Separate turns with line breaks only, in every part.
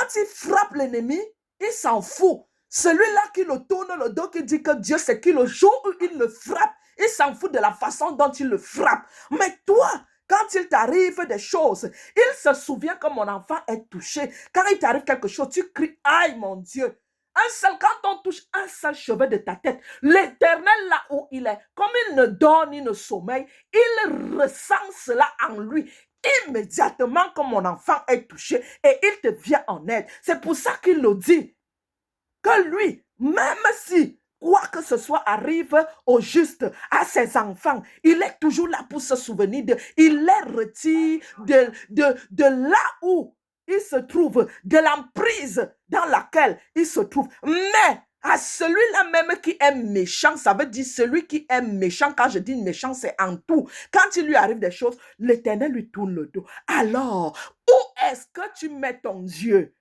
Quand il frappe l'ennemi, il s'en fout. Celui-là qui le tourne le dos, qui dit que Dieu c'est qui, le jour où il le frappe, il s'en fout de la façon dont il le frappe. Mais toi, quand il t'arrive des choses, il se souvient que mon enfant est touché. Quand il t'arrive quelque chose, tu cries, aïe mon Dieu. Quand on touche un seul cheveu de ta tête, l'Éternel là où il est, comme il ne dort ni ne sommeille, il ressent cela en lui. Immédiatement que mon enfant est touché et il te vient en aide. C'est pour ça qu'il le dit. Que lui, même si quoi que ce soit arrive au juste, à ses enfants, il est toujours là pour se souvenir de, il les retire de là où il se trouve, de l'emprise dans laquelle il se trouve. Mais à celui-là même qui est méchant, ça veut dire celui qui est méchant, quand je dis méchant, c'est en tout. Quand il lui arrive des choses, l'Éternel lui tourne le dos. Alors, où est-ce que tu mets ton Dieu?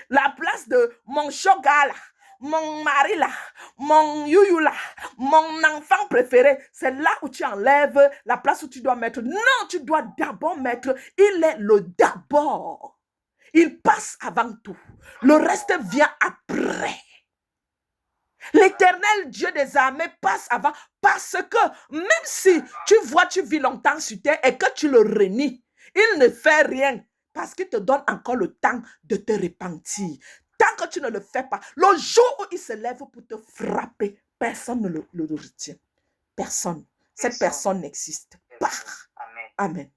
La place de mon shoga là, mon mari là, mon youyou là, mon enfant préféré, c'est là où tu enlèves la place où tu dois mettre. Non, tu dois d'abord mettre, il est le d'abord. Il passe avant tout. Le reste vient après. L'Éternel Dieu des armées passe avant parce que même si tu vois, tu vis longtemps sur terre et que tu le renies, il ne fait rien parce qu'il te donne encore le temps de te repentir. Tant que tu ne le fais pas, le jour où il se lève pour te frapper, personne ne le retient. Personne. Cette personne n'existe pas. Amen.